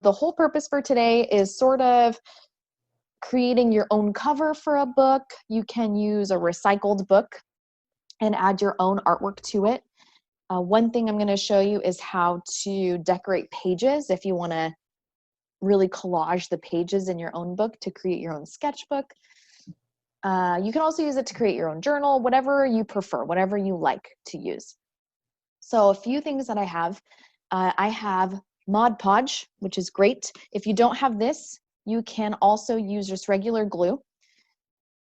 the whole purpose for today is sort of creating your own cover for a book. You can use a recycled book and add your own artwork to it. One thing I'm going to show you is how to decorate pages if you want to really collage the pages in your own book to create your own sketchbook. You can also use it to create your own journal, whatever you prefer, whatever you like to use. So a few things that I have Mod Podge, which is great. If you don't have this, you can also use just regular glue.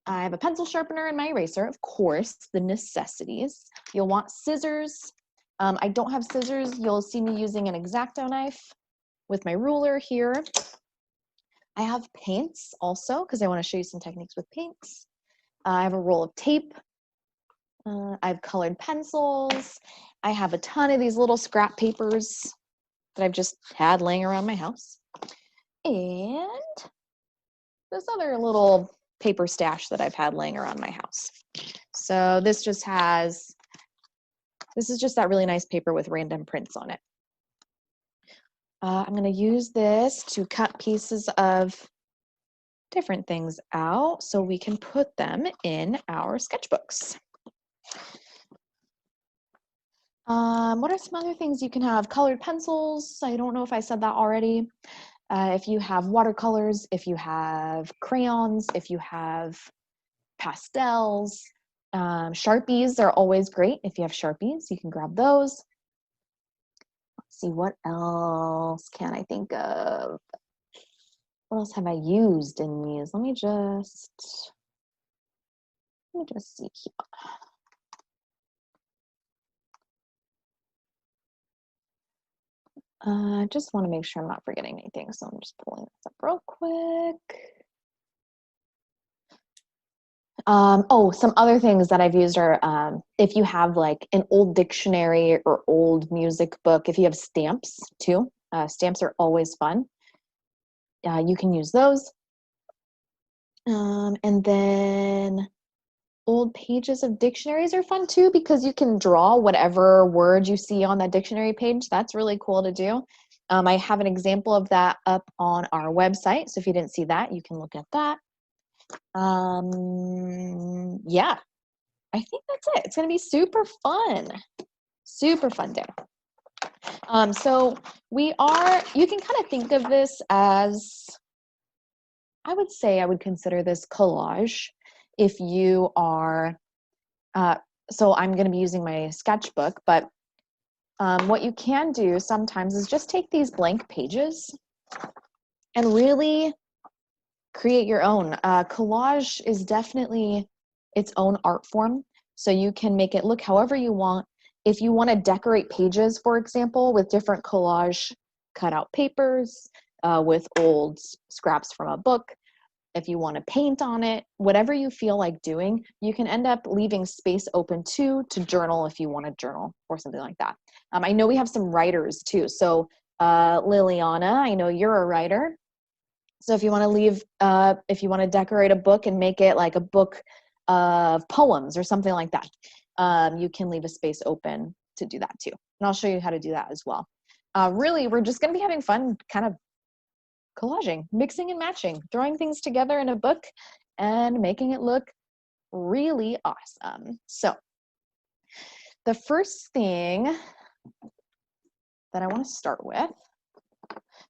I have a pencil sharpener and my eraser, of course, the necessities. You'll want scissors. I don't have scissors. You'll see me using an X-Acto knife with my ruler here. I have paints also, because I want to show you some techniques with paints. I have a roll of tape. I have colored pencils. I have a ton of these little scrap papers that I've just had laying around my house. And this other little paper stash that I've had laying around my house. So this is just that really nice paper with random prints on it. I'm going to use this to cut pieces of different things out so we can put them in our sketchbooks. What are some other things you can have? Colored pencils. I don't know if I said that already. If you have watercolors, if you have crayons, if you have pastels, Sharpies are always great. If you have Sharpies, you can grab those. Let's see, what else can I think of? What else have I used in these? Let me just see here. I just want to make sure I'm not forgetting anything, so I'm just pulling this up real quick. Oh, some other things that I've used are if you have like an old dictionary or old music book, if you have stamps too, stamps are always fun. You can use those. And then old pages of dictionaries are fun too, because you can draw whatever word you see on that dictionary page. That's really cool to do. I have an example of that up on our website, so if you didn't see that, you can look at that. Yeah, I think that's it. It's going to be super fun day. So you can kind of think of this as, I would say I would consider this collage. If you are, so I'm going to be using my sketchbook, but what you can do sometimes is just take these blank pages and really create your own. Collage is definitely its own art form, so you can make it look however you want. If you want to decorate pages, for example, with different collage cutout papers, with old scraps from a book, if you want to paint on it, whatever you feel like doing, you can end up leaving space open too to journal if you want to journal or something like that. I know we have some writers too. So Liliana, I know you're a writer. So if you want to if you want to decorate a book and make it like a book of poems or something like that, you can leave a space open to do that too. And I'll show you how to do that as well. Really, we're just going to be having fun kind of collaging, mixing and matching, throwing things together in a book and making it look really awesome. So the first thing that I want to start with,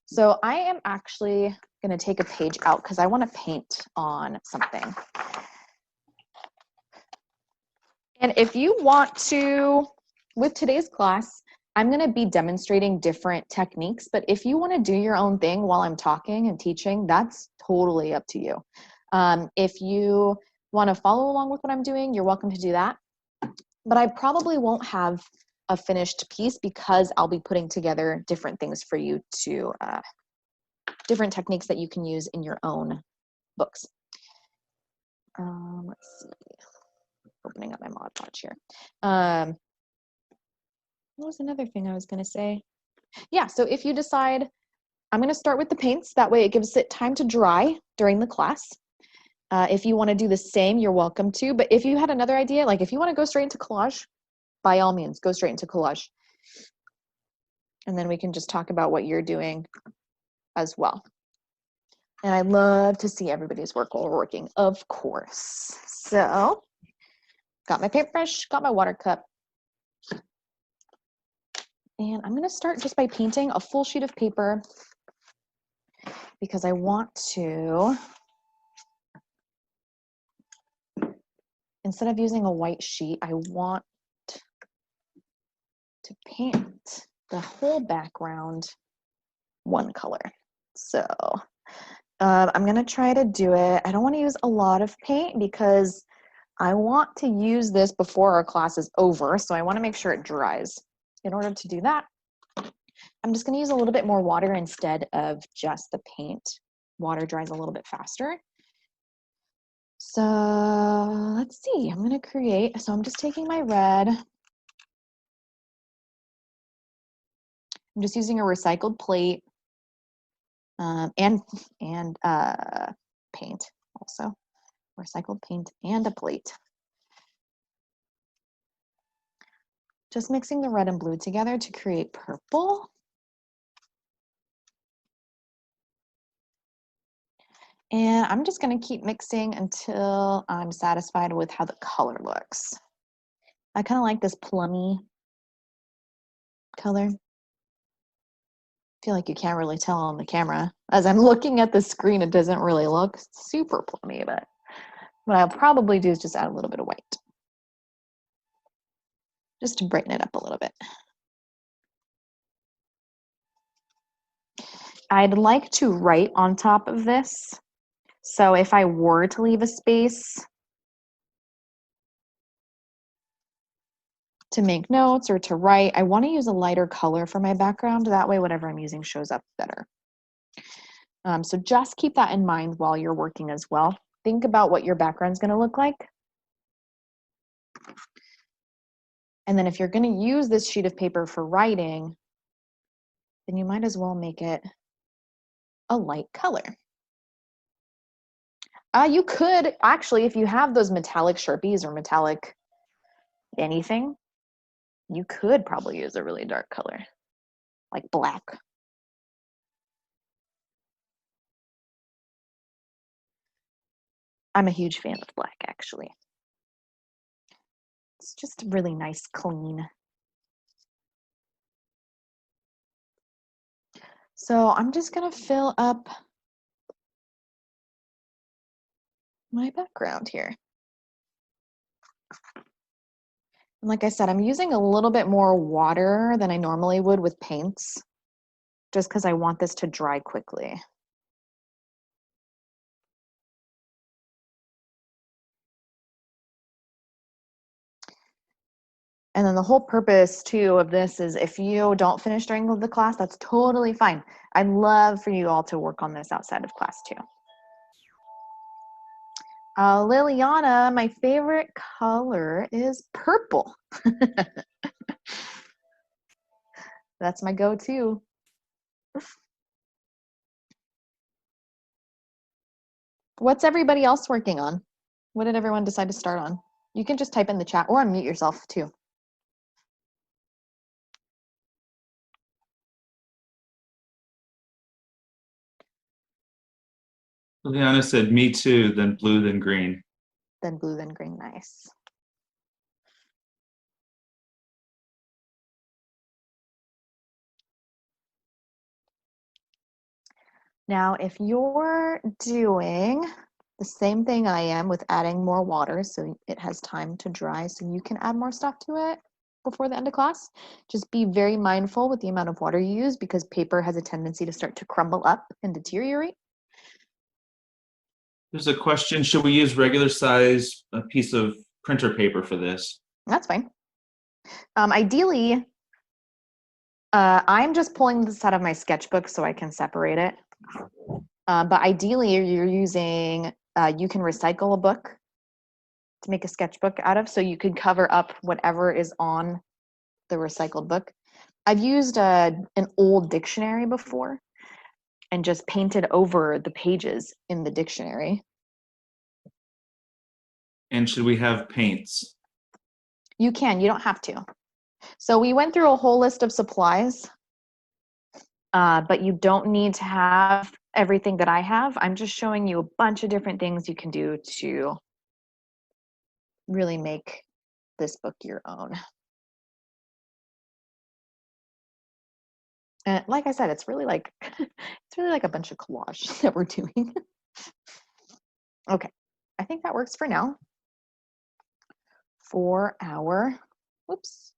so I am actually going to take a page out because I want to paint on something. And if you want to, with today's class, I'm going to be demonstrating different techniques, but if you want to do your own thing while I'm talking and teaching, that's totally up to you. If you want to follow along with what I'm doing, you're welcome to do that. But I probably won't have a finished piece because I'll be putting together different things for you to, different techniques that you can use in your own books. Let's see, opening up my Mod Podge here. What was another thing I was going to say? Yeah, so if you decide, I'm going to start with the paints. That way it gives it time to dry during the class. If you want to do the same, you're welcome to. But if you had another idea, like if you want to go straight into collage, by all means, go straight into collage. And then we can just talk about what you're doing as well. And I love to see everybody's work while working, of course. So, got my paintbrush, got my water cup. And I'm gonna start just by painting a full sheet of paper because I want to, instead of using a white sheet, I want to paint the whole background one color. So I'm gonna try to do it. I don't want to use a lot of paint because I want to use this before our class is over, so I want to make sure it dries. In order to do that, I'm just going to use a little bit more water instead of just the paint. Water dries a little bit faster. So let's see, I'm going to create, so I'm just taking my red. I'm just using a recycled plate and paint also. Recycled paint and a plate. Just mixing the red and blue together to create purple. And I'm just going to keep mixing until I'm satisfied with how the color looks. I kind of like this plummy color. I feel like you can't really tell on the camera. As I'm looking at the screen, it doesn't really look super plummy, but what I'll probably do is just add a little bit of white. Just to brighten it up a little bit. I'd like to write on top of this. So if I were to leave a space to make notes or to write, I want to use a lighter color for my background. That way, whatever I'm using shows up better. So just keep that in mind while you're working as well. Think about what your background's going to look like. And then if you're going to use this sheet of paper for writing, then you might as well make it a light color. You could actually, if you have those metallic Sharpies or metallic anything, you could probably use a really dark color, like black. I'm a huge fan of black, actually. It's just really nice, clean. So I'm just gonna fill up my background here. And like I said, I'm using a little bit more water than I normally would with paints, just because I want this to dry quickly. And then the whole purpose too of this is if you don't finish during the class, that's totally fine. I'd love for you all to work on this outside of class too. Liliana, my favorite color is purple. That's my go-to. What's everybody else working on? What did everyone decide to start on? You can just type in the chat or unmute yourself too. Liana said, me too, then blue, then green. Then blue, then green, nice. Now, if you're doing the same thing I am with adding more water so it has time to dry so you can add more stuff to it before the end of class, just be very mindful with the amount of water you use because paper has a tendency to start to crumble up and deteriorate. There's a question, should we use regular size piece of printer paper for this? That's fine. Ideally, I'm just pulling this out of my sketchbook so I can separate it. But ideally, you're using, you can recycle a book to make a sketchbook out of, so you could cover up whatever is on the recycled book. I've used an old dictionary before and just painted over the pages in the dictionary. And should we have paints? You can, you don't have to. So we went through a whole list of supplies. but you don't need to have everything that I have. I'm just showing you a bunch of different things you can do to really make this book your own. And like I said, it's really like a bunch of collage that we're doing. Okay, I think that works for now. For our, whoops,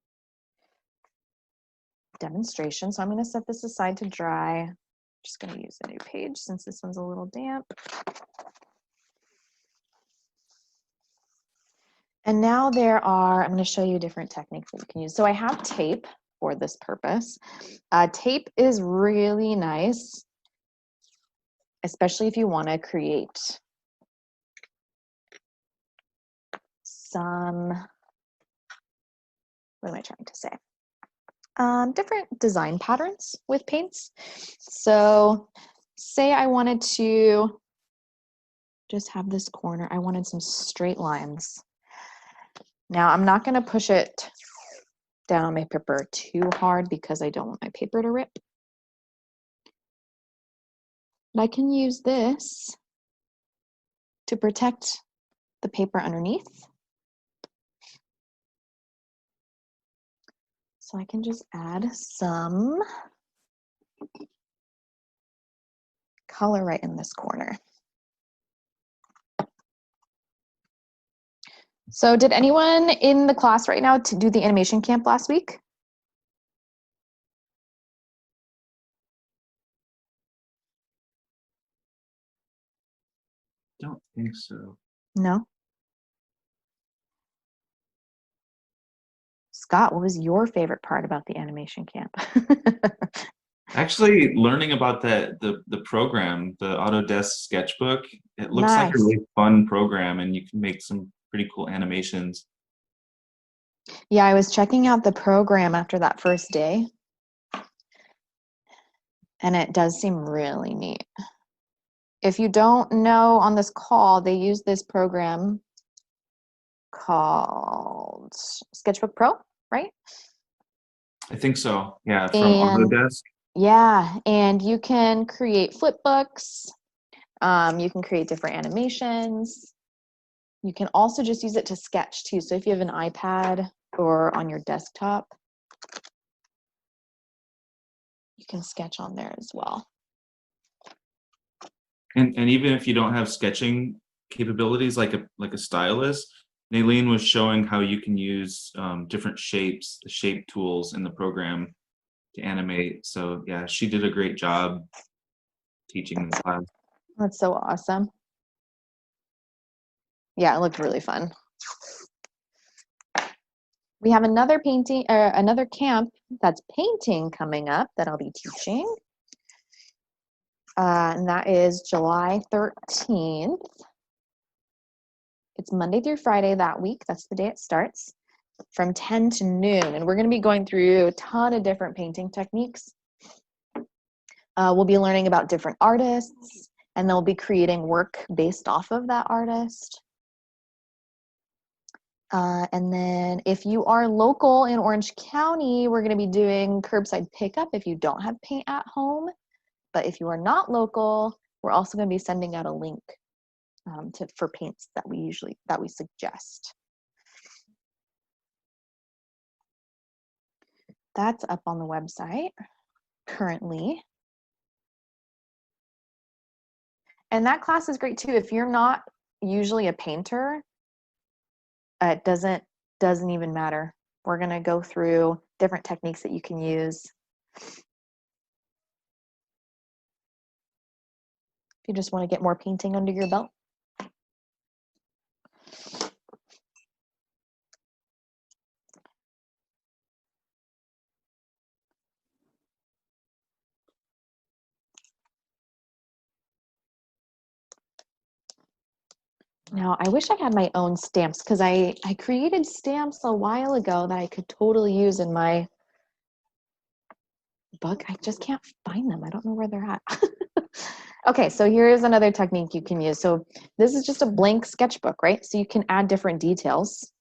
demonstration. So I'm going to set this aside to dry. I'm just going to use a new page since this one's a little damp. And now I'm going to show you different techniques that you can use. So I have tape for this purpose. Tape is really nice, especially if you want to create some, what am I trying to say? Different design patterns with paints. So say I wanted to just have this corner. I wanted some straight lines. Now I'm not going to push it down on my paper too hard because I don't want my paper to rip. But I can use this to protect the paper underneath. So I can just add some color right in this corner. So did anyone in the class right now to do the animation camp last week? Don't think so. No? Scott, what was your favorite part about the animation camp? Actually, learning about the program, the Autodesk sketchbook, it looks like a Nice. really fun program, and you can make some pretty cool animations. Yeah, I was checking out the program after that first day, and it does seem really neat. If you don't know, on this call, they use this program called Sketchbook Pro, right? I think so. Yeah, from And Autodesk. yeah, and you can create flip books. You can create different animations. You can also just use it to sketch too. So if you have an iPad or on your desktop, you can sketch on there as well. And even if you don't have sketching capabilities like a stylus, Nalene was showing how you can use different shapes, the shape tools in the program to animate. So yeah, she did a great job teaching the class. That's so awesome. Yeah, it looked really fun. We have another another camp that's painting coming up that I'll be teaching. And that is July 13th. It's Monday through Friday that week. That's the day it starts from 10 to noon. And we're going to be going through a ton of different painting techniques. We'll be learning about different artists, and they'll be creating work based off of that artist. And then if you are local in Orange County, we're going to be doing curbside pickup if you don't have paint at home. But if you are not local, we're also going to be sending out a link for paints that we suggest. That's up on the website currently. And that class is great too. If you're not usually a painter, it doesn't even matter. We're going to go through different techniques that you can use. If you just want to get more painting under your belt. Now, I wish I had my own stamps because I created stamps a while ago that I could totally use in my book. I just can't find them. I don't know where they're at. Okay, so here's another technique you can use. So this is just a blank sketchbook, right? So you can add different details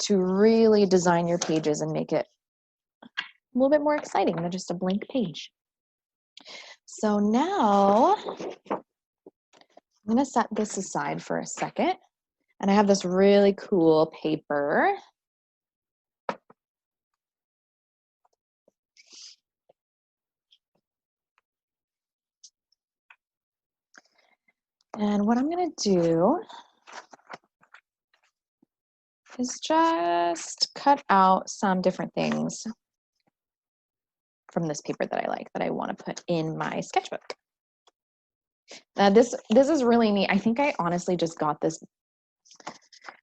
to really design your pages and make it little bit more exciting than just a blank page. So now I'm gonna set this aside for a second. And I have this really cool paper. And what I'm gonna do is just cut out some different things from this paper that I like, that I want to put in my sketchbook. This is really neat. I think I honestly just got this.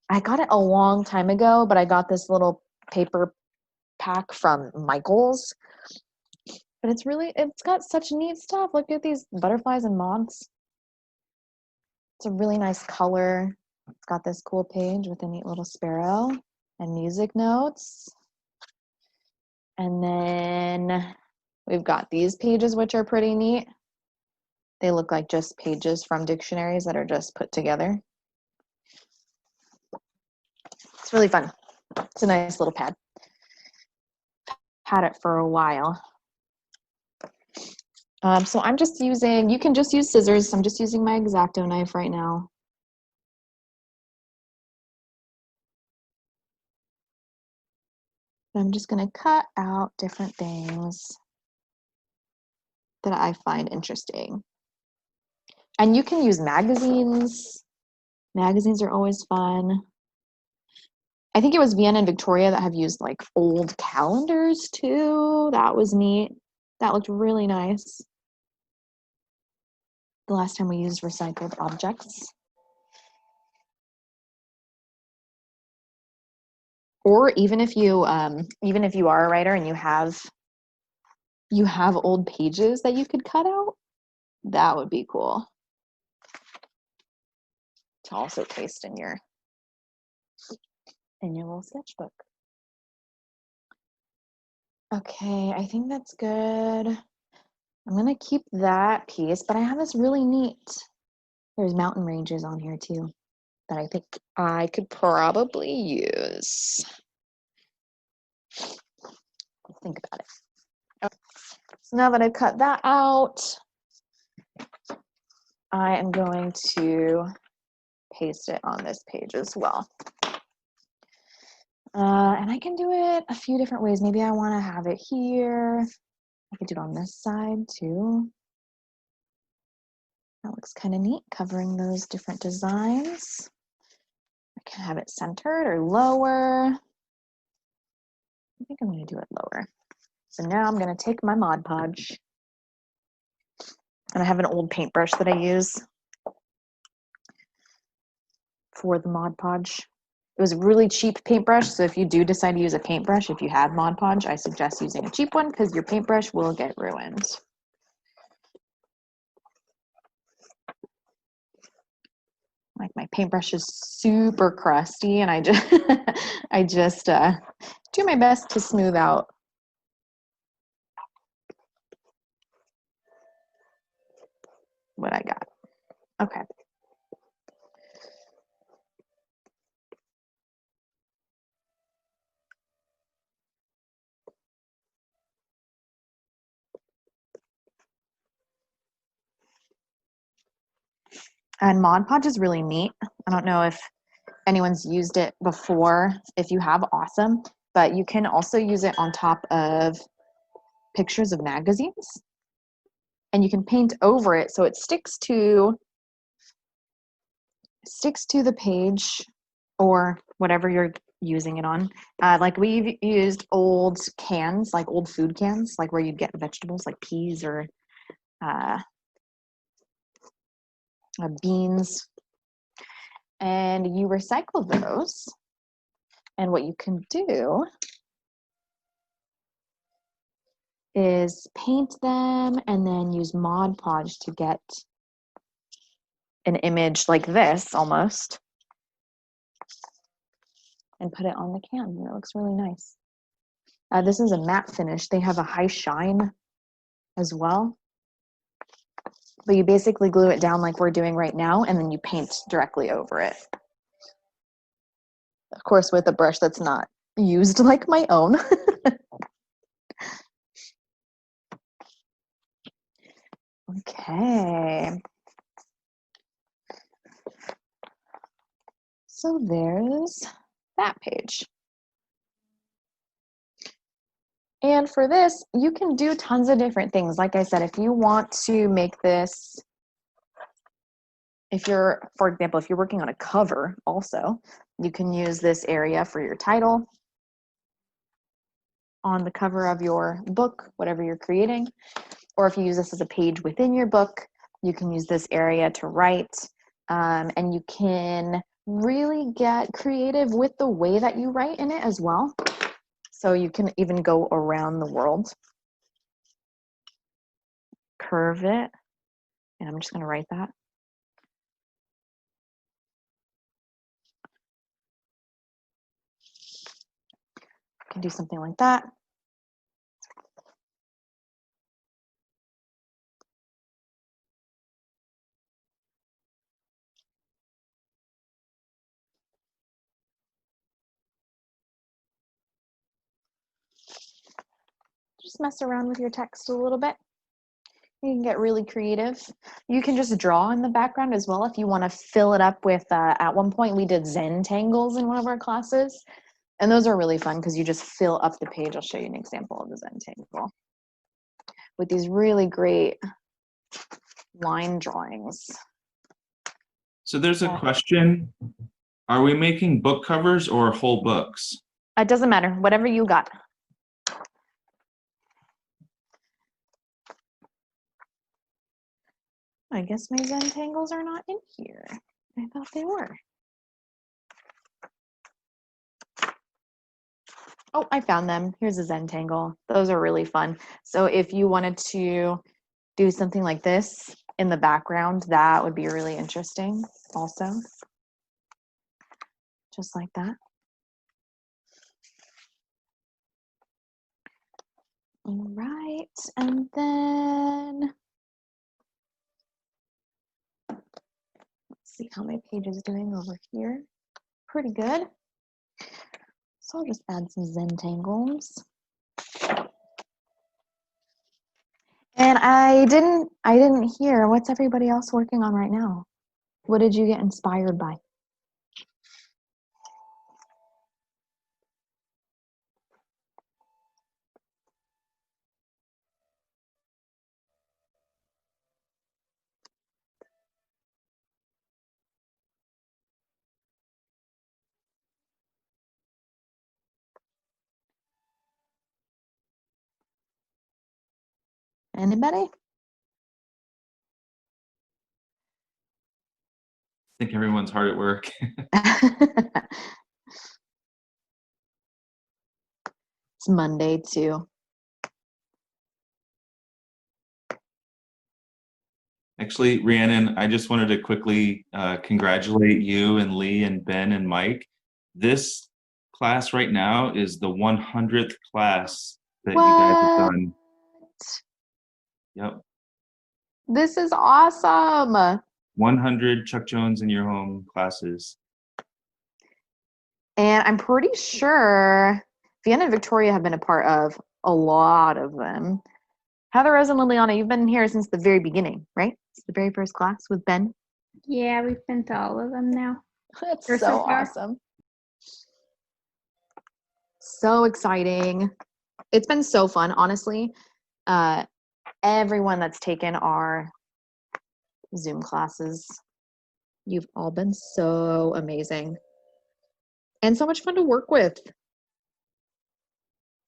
I got it a long time ago, but I got this little paper pack from Michael's. But it's got such neat stuff. Look at these butterflies and moths. It's a really nice color. It's got this cool page with a neat little sparrow and music notes. And then we've got these pages, which are pretty neat. They look like just pages from dictionaries that are just put together. It's really fun. It's a nice little pad. Had it for a while. So I'm just using, you can just use scissors. I'm just using my X-Acto knife right now. I'm just going to cut out different things that I find interesting. And you can use magazines. Magazines are always fun. I think it was Vienna and Victoria that have used like old calendars too. That was neat. That looked really nice. The last time we used recycled objects. Or even if you are a writer and you have old pages that you could cut out, that would be cool to also paste in your little sketchbook. Okay, I think that's good. I'm gonna keep that piece, but I have this really neat, there's mountain ranges on here too that I think I could probably use. Let's think about it. Okay. So now that I've cut that out, I am going to paste it on this page as well. And I can do it a few different ways. Maybe I want to have it here. I could do it on this side too. That looks kind of neat, covering those different designs. I can have it centered or lower. I think I'm going to do it lower. So now I'm going to take my Mod Podge. And I have an old paintbrush that I use for the Mod Podge. It was a really cheap paintbrush, so if you do decide to use a paintbrush, if you have Mod Podge, I suggest using a cheap one because your paintbrush will get ruined. Like my paintbrush is super crusty, and I just do my best to smooth out what I got. Okay. And Mod Podge is really neat. I don't know if anyone's used it before. If you have, awesome. But you can also use it on top of pictures of magazines. And you can paint over it so it sticks to the page or whatever you're using it on. Like we've used old cans, like old food cans, like where you'd get vegetables like peas or beans, and you recycle those. And what you can do is paint them and then use Mod Podge to get an image like this almost and put it on the can, and it looks really nice. This is a matte finish. They have a high shine as well. But you basically glue it down like we're doing right now, and then you paint directly over it. Of course, with a brush that's not used like my own. So there's that page. And for this, you can do tons of different things. Like I said, if you want to make this, if you're, for example, if you're working on a cover also, you can use this area for your title on the cover of your book, whatever you're creating. Or if you use this as a page within your book, you can use this area to write. And you can really get creative with the way that you write in it as well. So you can even go around the world, curve it, and I'm just going to write that. You can do something like that. Just mess around with your text a little bit. You can get really creative. You can just draw in the background as well if you want to fill it up with, at one point we did Zentangles in one of our classes. And those are really fun because you just fill up the page. I'll show you an example of the Zentangle with these really great line drawings. So there's a question. Are we making book covers or whole books? It doesn't matter, whatever you got. I guess my Zentangles are not in here. I thought they were. Oh, I found them. Here's a Zentangle. Those are really fun. So if you wanted to do something like this in the background, that would be really interesting also. Just like that. All right, and then let's see how my page is doing over here. Pretty good. So I'll just add some Zentangles. And I didn't hear, what's everybody else working on right now? What did you get inspired by? Anybody? I think everyone's hard at work. It's Monday too. Actually, Rhiannon, I just wanted to quickly congratulate you and Lee and Ben and Mike. This class right now is the 100th class that you guys have done. Yep. This is awesome. 100 Chuck Jones in Your Home classes. And I'm pretty sure Vienna and Victoria have been a part of a lot of them. Heather, Rose, and Liliana, you've been here since the very beginning, right? It's the very first class with Ben. Yeah, we've been to all of them now. That's Or so so far. awesome. So exciting. It's been so fun, honestly. Everyone that's taken our Zoom classes, you've all been so amazing. And so much fun to work with.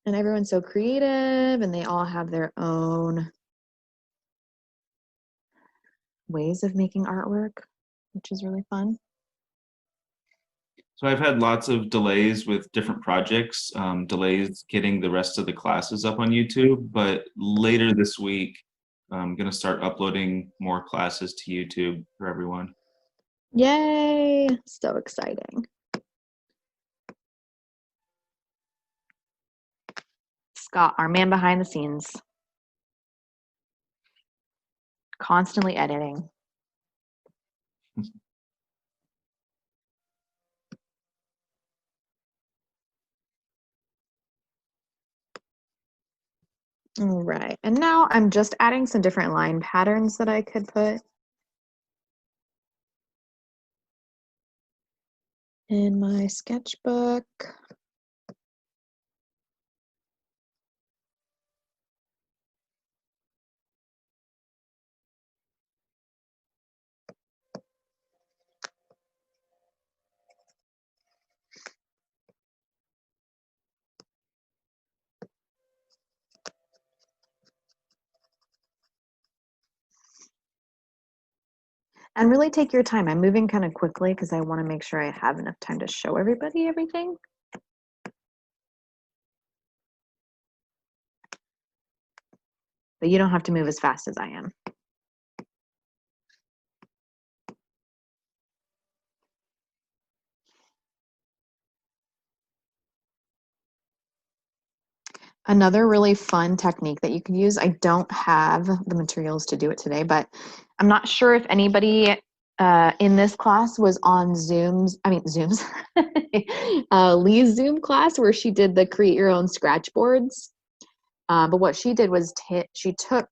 And everyone's so creative and they all have their own ways of making artwork, which is really fun. So I've had lots of delays with different projects, delays getting the rest of the classes up on YouTube, but later this week, I'm going to start uploading more classes to YouTube for everyone. Yay! So exciting. Scott, our man behind the scenes, constantly editing. All right, and now I'm just adding some different line patterns that I could put. in my sketchbook. And really take your time. I'm moving kind of quickly because I want to make sure I have enough time to show everybody everything. But you don't have to move as fast as I am. Another really fun technique that you can use, I don't have the materials to do it today, but I'm not sure if anybody in this class was on Zooms, Lee's Zoom class where she did the create your own scratch boards. But what she did was she took,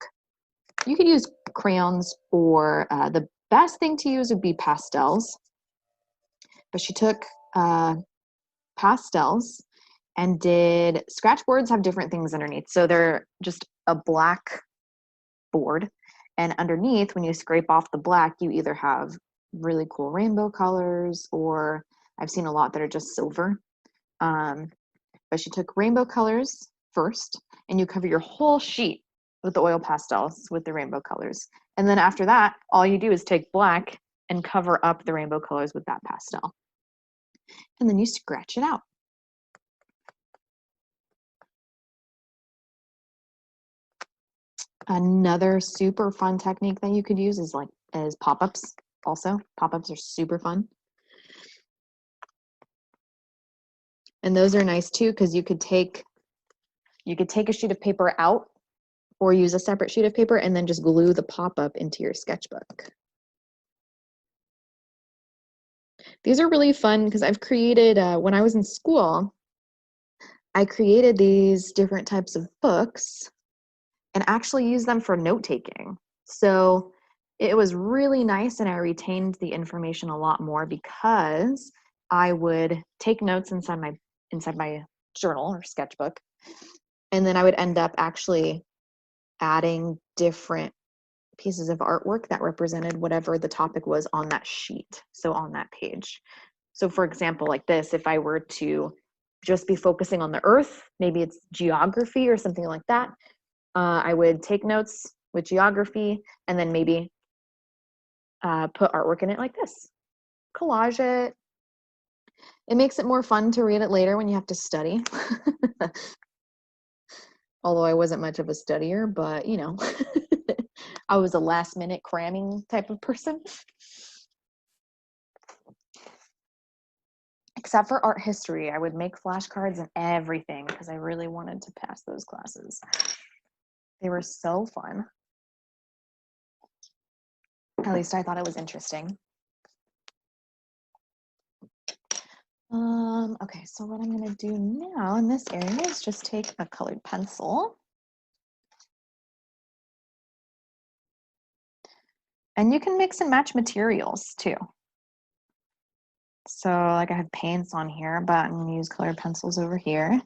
you could use crayons, or the best thing to use would be pastels. But she took pastels and did, scratch boards have different things underneath. So they're just a black board. And underneath, when you scrape off the black, you either have really cool rainbow colors, or I've seen a lot that are just silver. But she took rainbow colors first, and you cover your whole sheet with the oil pastels with the rainbow colors. And then after that, all you do is take black and cover up the rainbow colors with that pastel. And then you scratch it out. Another super fun technique that you could use is pop-ups. Also, pop-ups are super fun. And those are nice too, because you could take a sheet of paper out or use a separate sheet of paper and then just glue the pop-up into your sketchbook. These are really fun because I've created, when I was in school, I created these different types of books and actually used them for note-taking. So it was really nice, and I retained the information a lot more because I would take notes inside my journal or sketchbook, and then I would end up actually adding different pieces of artwork that represented whatever the topic was on that sheet, so on that page. So for example, like this, if I were to just be focusing on the earth, maybe it's geography or something like that, I would take notes with geography and then maybe put artwork in it like this. Collage it. It makes it more fun to read it later when you have to study. Although I wasn't much of a studier, but you know, I was a last minute cramming type of person. Except for art history, I would make flashcards and everything because I really wanted to pass those classes. They were so fun. At least I thought it was interesting. Okay, so what I'm gonna do now in this area is just take a colored pencil. And you can mix and match materials too. So like I have paints on here, but I'm gonna use colored pencils over here.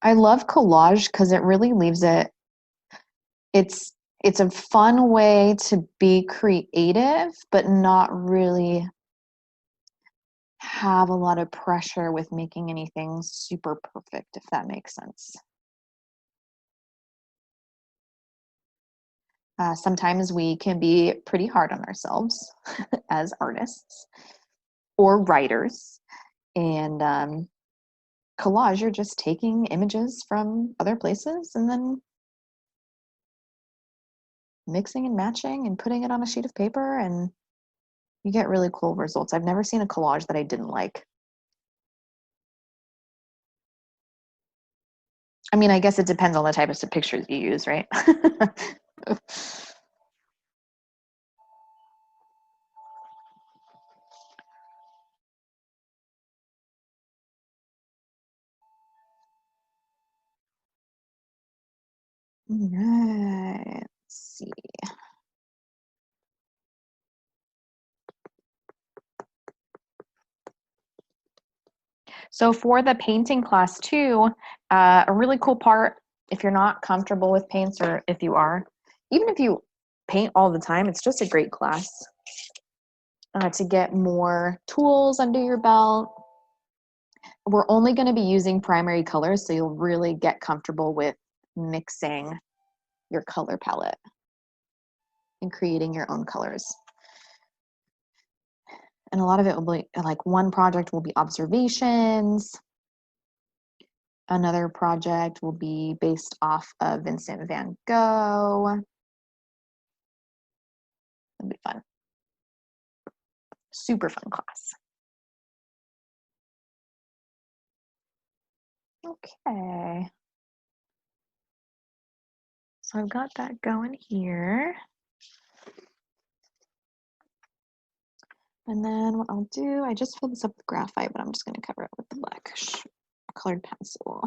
I love collage because it really leaves it's a fun way to be creative, but not really have a lot of pressure with making anything super perfect, if that makes sense. Sometimes we can be pretty hard on ourselves as artists or writers. And collage, you're just taking images from other places and then mixing and matching and putting it on a sheet of paper, and you get really cool results. I've never seen a collage that I didn't like. I mean, I guess it depends on the types of pictures you use, right? All right, let's see. So for the painting class too, a really cool part, if you're not comfortable with paints, or if you are, even if you paint all the time, it's just a great class to get more tools under your belt. We're only going to be using primary colors, so you'll really get comfortable with mixing your color palette and creating your own colors. And a lot of it will be like, one project will be observations. Another project will be based off of Vincent van Gogh. It'll be fun. Super fun class. Okay. So I've got that going here. And then what I'll do, I just filled this up with graphite, but I'm just going to cover it with the black colored pencil.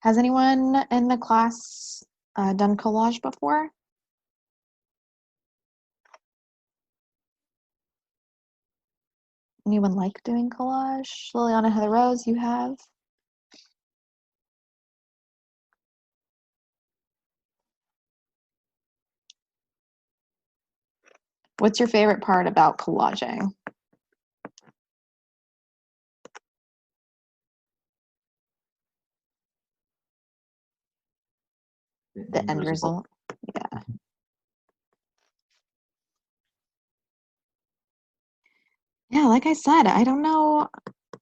Has anyone in the class done collage before? Anyone like doing collage? Liliana Heather Rose, you have? What's your favorite part about collaging? The end result. Yeah. Yeah, like I said, I don't know.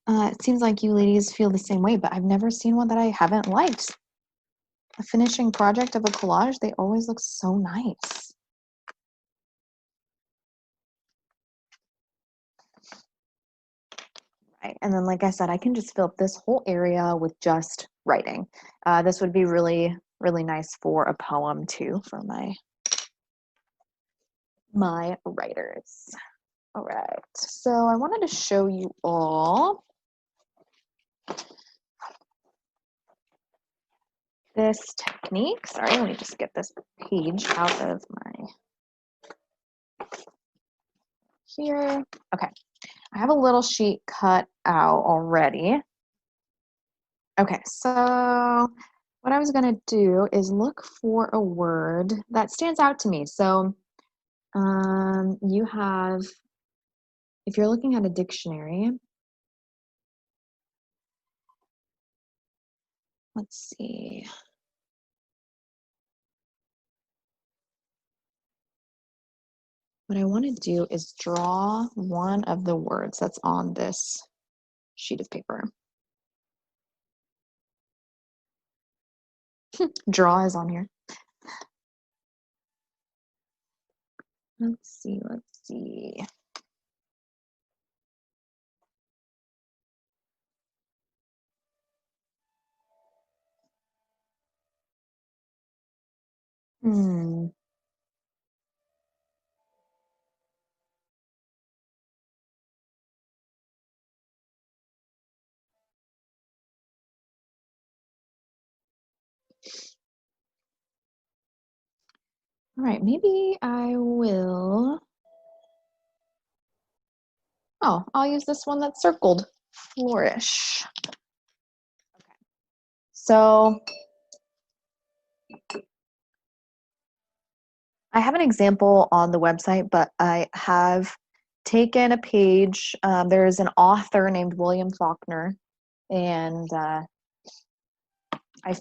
It seems like you ladies feel the same way, but I've never seen one that I haven't liked. A finishing project of a collage, they always look so nice. Right, and then like I said, I can just fill up this whole area with just writing. This would be really, really nice for a poem too, for my writers. All right, so I wanted to show you all this technique. Sorry, let me just get this page out of my here. Okay, I have a little sheet cut out already. Okay, so what I was gonna do is look for a word that stands out to me. So you have, if you're looking at a dictionary, let's see. What I want to do is draw one of the words that's on this sheet of paper. Draw is on here. Let's see, let's see. Hmm. All right, maybe I will. Oh, I'll use this one that's circled. Flourish. Okay. So I have an example on the website, but I have taken a page. There's an author named William Faulkner, and I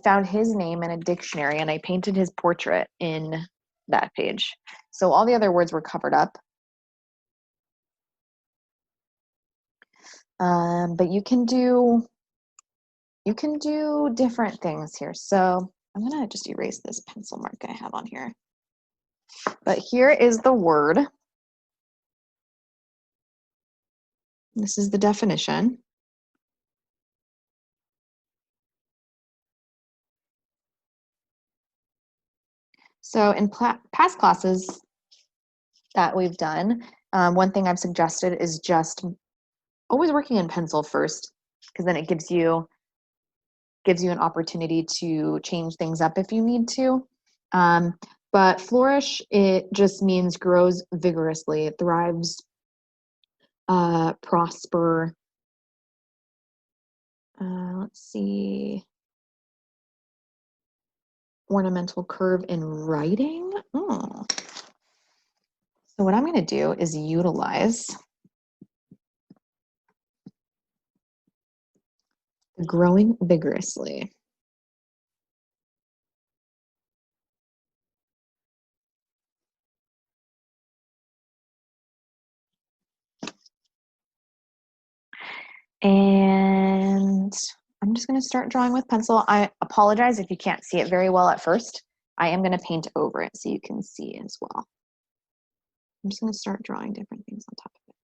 found his name in a dictionary, and I painted his portrait in that page. So all the other words were covered up. But you can do different things here. So I'm gonna just erase this pencil mark I have on here. But here is the word. This is the definition. So in past classes, that we've done. One thing I've suggested is just always working in pencil first, because then it gives you an opportunity to change things up if you need to. But flourish, it just means grows vigorously, it thrives, prosper. Let's see. Ornamental curve in writing. Oh. So what I'm going to do is utilize the growing vigorously. And I'm just going to start drawing with pencil. I apologize if you can't see it very well at first. I am going to paint over it so you can see as well. I'm just going to start drawing different things on top of it.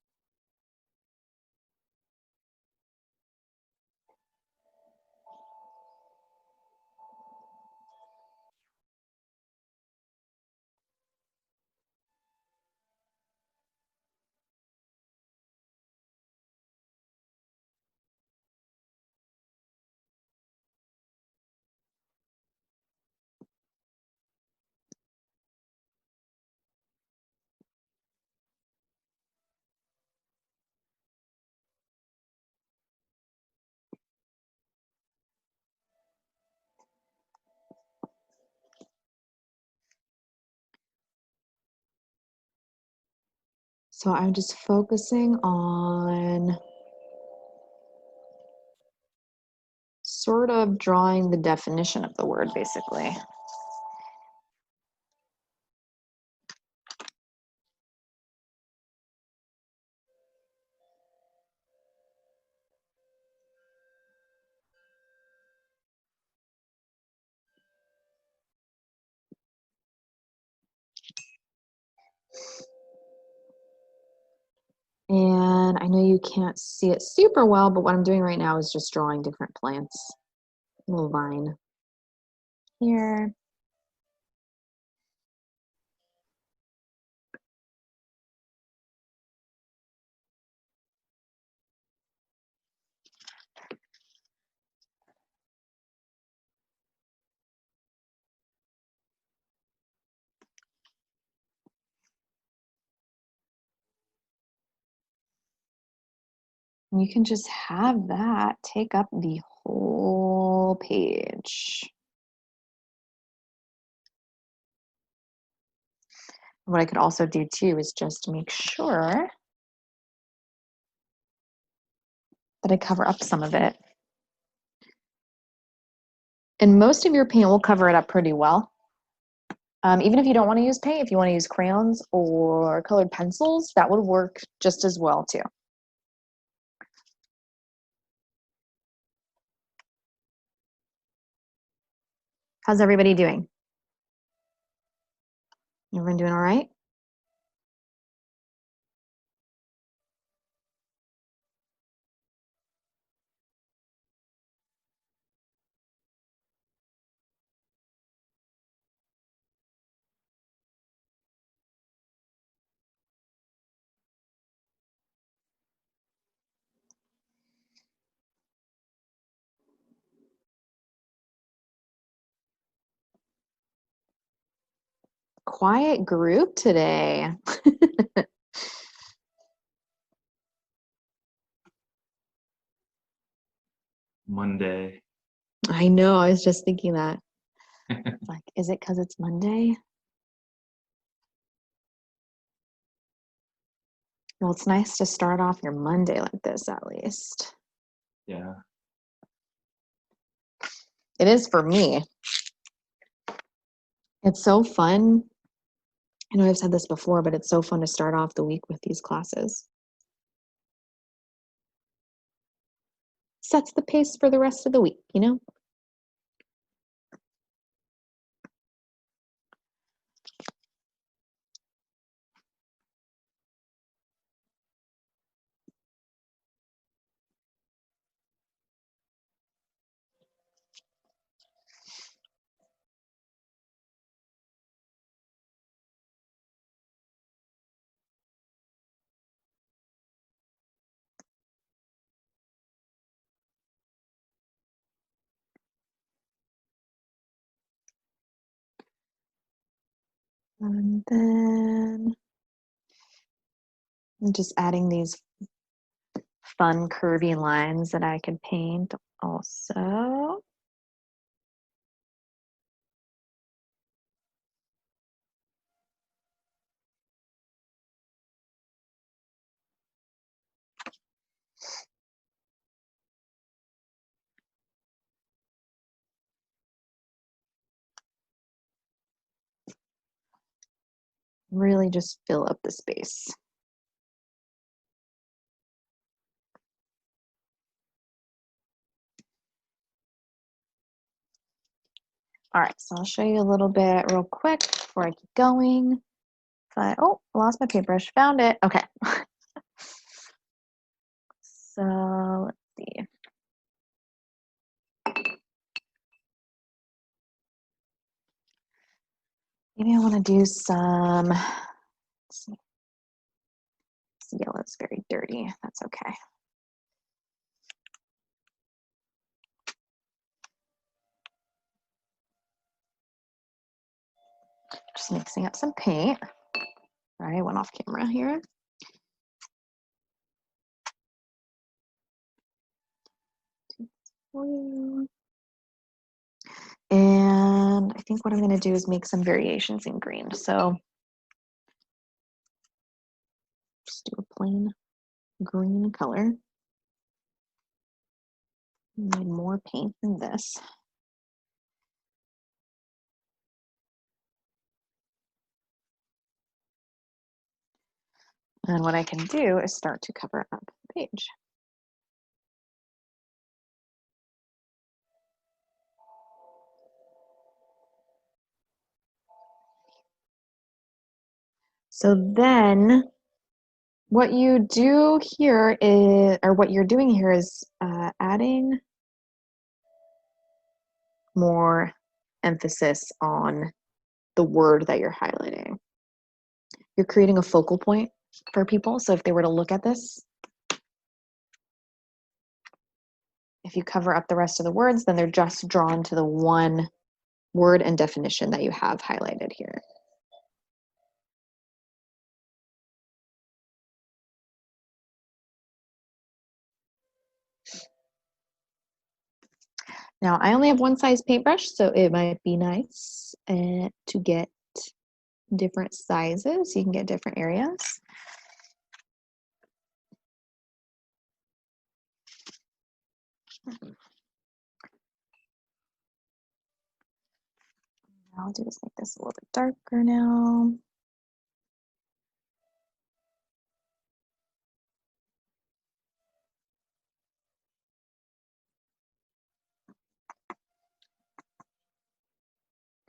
So I'm just focusing on sort of drawing the definition of the word, basically. And I know you can't see it super well, but what I'm doing right now is just drawing different plants. A little vine here. And you can just have that take up the whole page. What I could also do too is just make sure that I cover up some of it. And most of your paint will cover it up pretty well. Even if you don't want to use paint, if you want to use crayons or colored pencils, that would work just as well too. How's everybody doing? Everyone doing all right? Quiet group today. Monday. I know, I was just thinking that. It's like, is it because it's Monday? Well, it's nice to start off your Monday like this, at least. Yeah. It is for me. It's so fun. I know I've said this before, but it's so fun to start off the week with these classes. Sets the pace for the rest of the week, you know? And then I'm just adding these fun curvy lines that I can paint also. Really just fill up the space. All right, so I'll show you a little bit real quick before I keep going. Oh, I lost my paintbrush, found it. Okay. So let's see. Maybe I want to do some, let's see. This yellow is very dirty. That's okay. Just mixing up some paint. All right, I went off camera here. And I think what I'm going to do is make some variations in green. So just do a plain green color. Need more paint than this. And what I can do is start to cover up the page. So then what you do here is, or what you're doing here is adding more emphasis on the word that you're highlighting. You're creating a focal point for people. So if they were to look at this, if you cover up the rest of the words, then they're just drawn to the one word and definition that you have highlighted here. Now, I only have one size paintbrush, so it might be nice to get different sizes. You can get different areas. I'll do is make this a little bit darker now.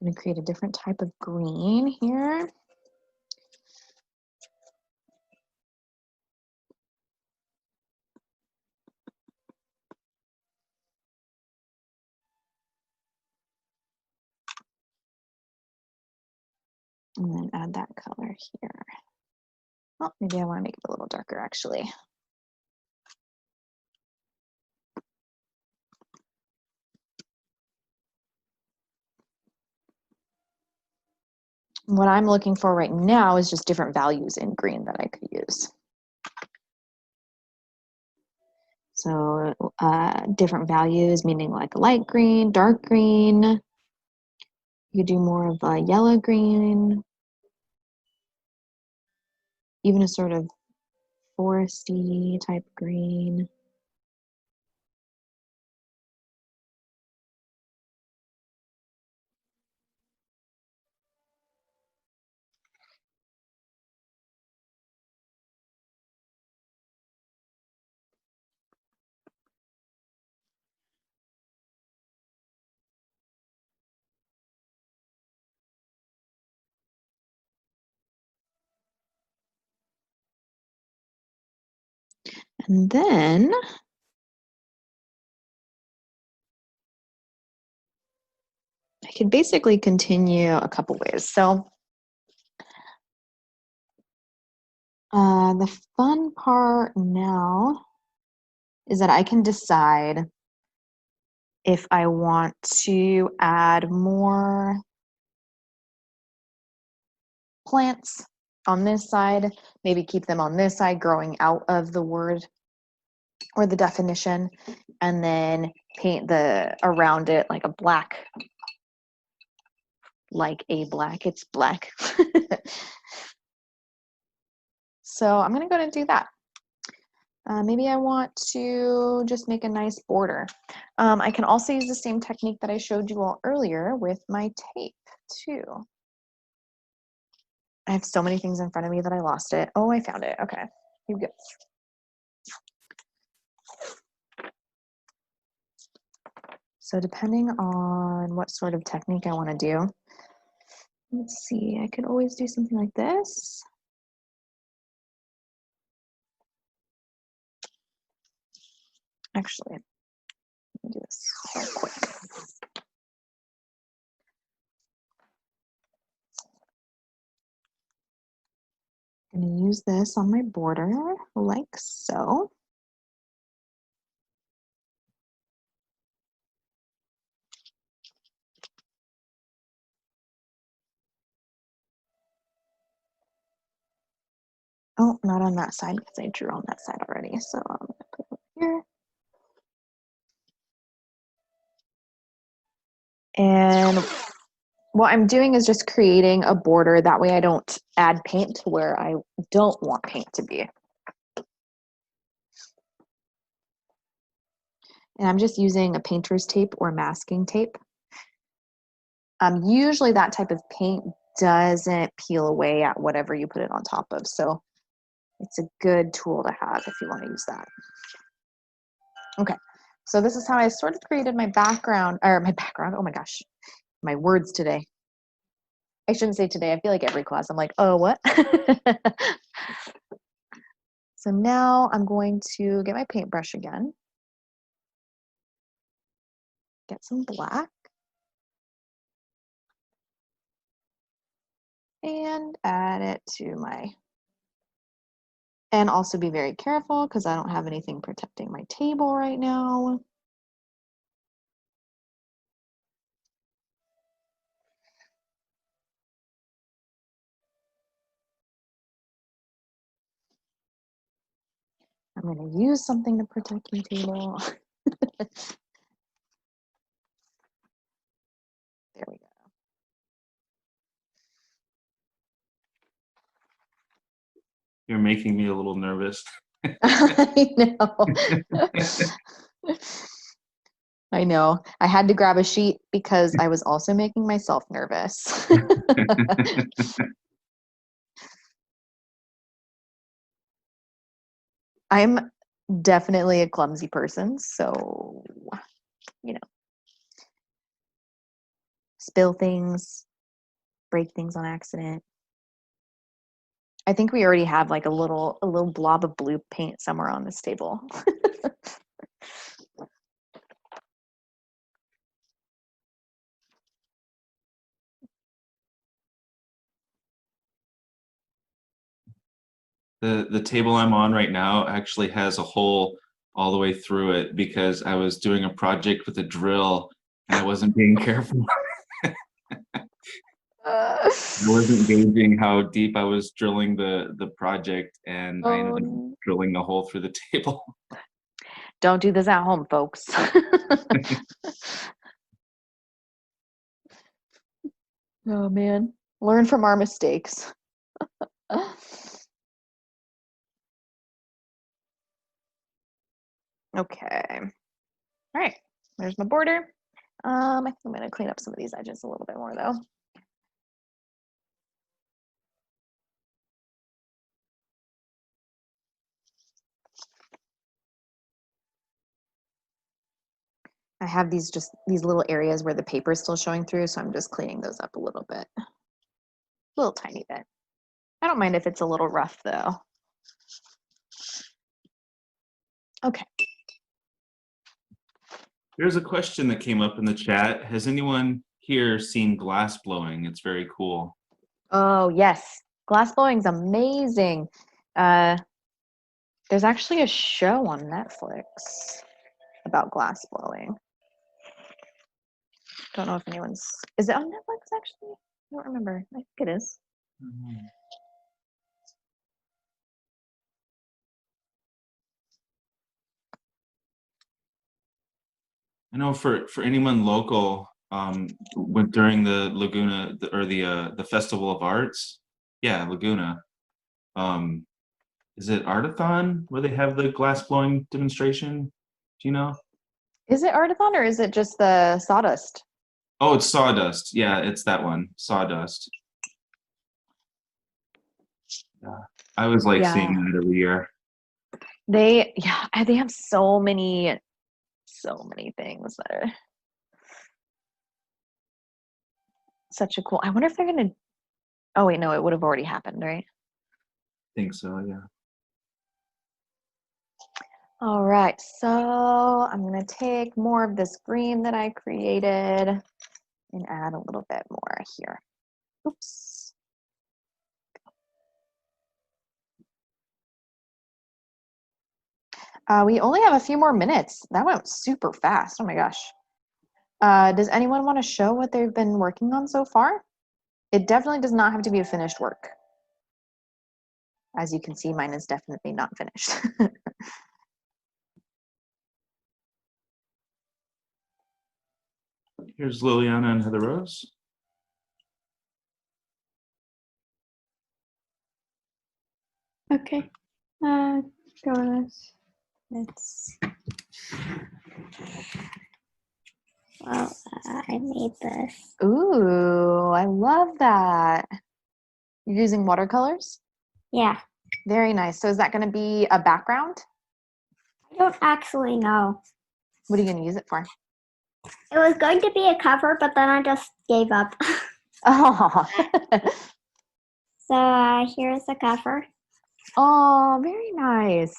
I'm going to create a different type of green here. And then add that color here. Oh, maybe I want to make it a little darker actually. What I'm looking for right now is just different values in green that I could use. So different values, meaning like light green, dark green. You could do more of a yellow green, even a sort of foresty type green. And then I could basically continue a couple ways. So the fun part now is that I can decide if I want to add more plants on this side, maybe keep them on this side growing out of the word or the definition, and then paint the around it like a black, it's black. So I'm gonna go ahead and do that. Maybe I want to just make a nice border. I can also use the same technique that I showed you all earlier with my tape too. I have so many things in front of me that I lost it. Oh, I found it. Okay, here we go. So depending on what sort of technique I want to do, let's see, I could always do something like this. Actually, let me do this real quick. I'm going to use this on my border like so. Oh, not on that side because I drew on that side already. So I'm going to put it here. And what I'm doing is just creating a border. That way I don't add paint to where I don't want paint to be. And I'm just using a painter's tape or masking tape. Usually that type of paint doesn't peel away at whatever you put it on top of. So it's a good tool to have if you want to use that. Okay, so this is how I sort of created my background, oh my gosh, my words today. I shouldn't say today, I feel like every class I'm like, oh, what? So now I'm going to get my paintbrush again. Get some black. And add it to my, and also be very careful because I don't have anything protecting my table right now. I'm going to use something to protect my table. There we go. You're making me a little nervous. I know. I know. I had to grab a sheet because I was also making myself nervous. I'm definitely a clumsy person, so, you know, spill things, break things on accident. I think we already have like a little blob of blue paint somewhere on this table. The table I'm on right now actually has a hole all the way through it because I was doing a project with a drill and I wasn't being careful. I wasn't gauging how deep I was drilling the project, and I ended up drilling a hole through the table. Don't do this at home, folks. Oh man, learn from our mistakes. Okay, all right, there's my border. I think I'm gonna clean up some of these edges a little bit more though. I have these little areas where the paper is still showing through, so I'm just cleaning those up a little bit. A little tiny bit. I don't mind if it's a little rough though. Okay. There's a question that came up in the chat. Has anyone here seen glass blowing? It's very cool. Oh yes, glass blowing's amazing. There's actually a show on Netflix about glass blowing. Don't know if anyone's, is it on Netflix actually? I don't remember. I think it is. I know for anyone local, when during the Laguna or the Festival of Arts, yeah, Laguna. Is it Artathon where they have the glass blowing demonstration? Do you know? Is it Artathon or is it just the sawdust? Oh, it's Sawdust. Yeah, it's that one, Sawdust. Yeah, I always like seeing that every year. They have so many things that are such a cool. I wonder if they're gonna. Oh wait, no, it would have already happened, right? I think so. Yeah. All right, so I'm gonna take more of this green that I created and add a little bit more here. Oops. We only have a few more minutes. That went super fast. Oh my gosh. Does anyone want to show what they've been working on so far? It definitely does not have to be a finished work. As you can see, mine is definitely not finished. Here's Liliana and Heather Rose. Okay. Go with this. It's well, I made this. Ooh, I love that. You're using watercolors? Yeah, Very nice. So is that going to be a background? I don't actually know. What are you going to use it for? It was going to be a cover, but then I just gave up. Oh, So here's the cover. oh, very nice.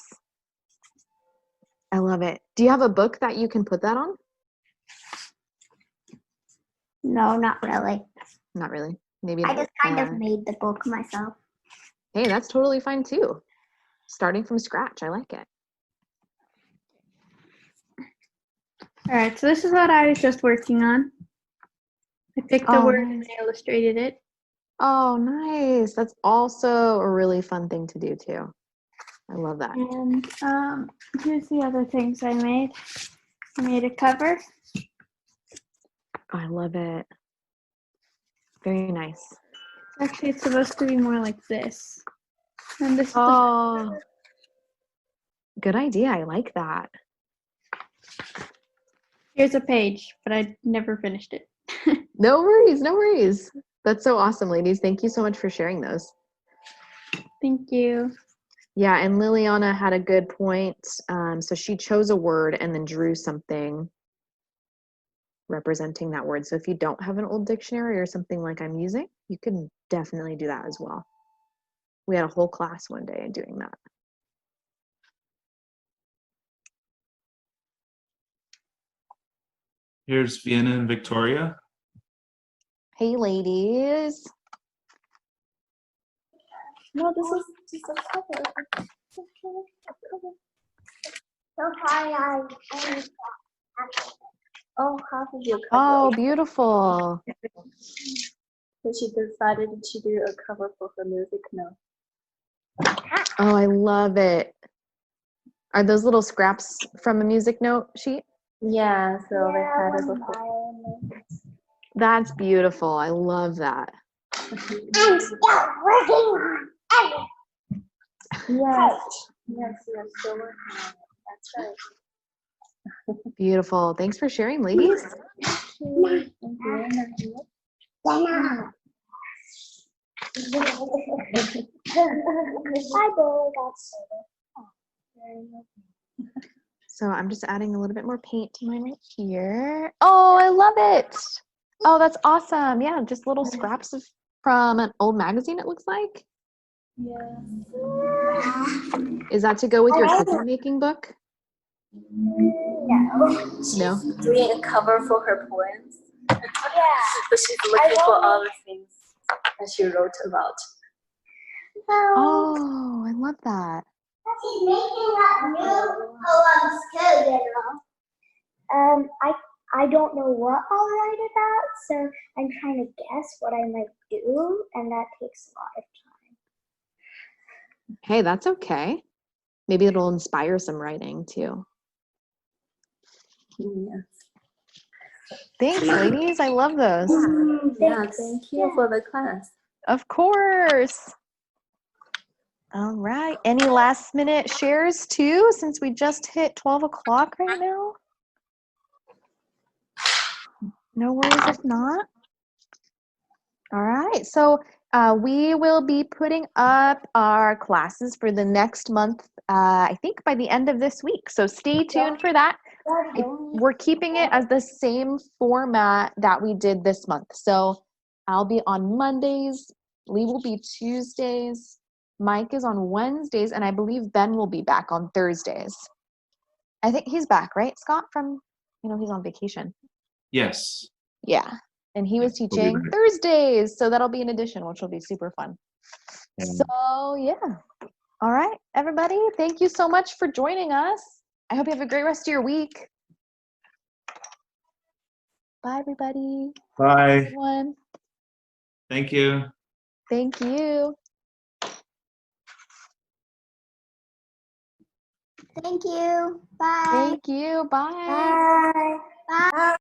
I love it. Do you have a book that you can put that on? No, not really. Not really. Maybe. I just kind of made the book myself. Hey, that's totally fine too. Starting from scratch. I like it. All right, so this is what I was just working on. I picked the Oh, word nice. and I illustrated it. Oh, nice. That's also a really fun thing to do too. I love that. And here's the other things I made. I made a cover. I love it. Very nice. Actually, it's supposed to be more like this. And this is the Oh, good idea. I like that. here's a page, but I never finished it. No worries. No worries. That's so awesome, ladies. Thank you so much for sharing those. Thank you. Yeah, and Liliana had a good point. So she chose a word and then drew something representing that word. So if you don't have an old dictionary or something like I'm using, you can definitely do that as well. We had a whole class one day doing that. Here's Vienna and Victoria. Hey, ladies. No, this is just a cover. So hi, oh, half of your cover. Oh, beautiful. So she decided to do a cover for her music note. Oh, I love it. Are those little scraps from a music note sheet? Yeah, so they had it before. That's beautiful. I love that. I'm still working on it. Yes, yes, you're still working on it. That's right. Beautiful. Thanks for sharing, ladies. So I'm just adding a little bit more paint to mine right here. Oh, I love it. Oh, that's awesome. Yeah, just little scraps from an old magazine, it looks like. Yeah. Is that to go with your cookie making book? No. No? Doing a cover for her poems. Yeah. So she's looking for all the things that she wrote about. Oh, I love that. She's making up new poems too, you know. I I don't know what I'll write about, so I'm trying to guess what I might do, and that takes a lot of time. Hey, that's okay. Maybe it'll inspire some writing too. Yes. Thanks, ladies. I love those. Yeah, thank you for the class. Of course. All right. Any last minute shares too, since we just hit 12 o'clock right now? No worries if not. All right. So we will be putting up our classes for the next month, I think by the end of this week. So stay tuned for that. We're keeping it as the same format that we did this month. So I'll be on Mondays, Lee will be Tuesdays, Mike is on Wednesdays, and I believe Ben will be back on Thursdays. I think he's back, right, Scott? From, he's on vacation. Yes. Yeah. And he was He'll be teaching back. Thursdays. So that'll be an addition, which will be super fun. Yeah. So, yeah. All right, everybody. Thank you so much for joining us. I hope you have a great rest of your week. Bye, everybody. Bye. Everyone. Thank you. Thank you. Thank you. Bye. Thank you. Bye. Bye. Bye.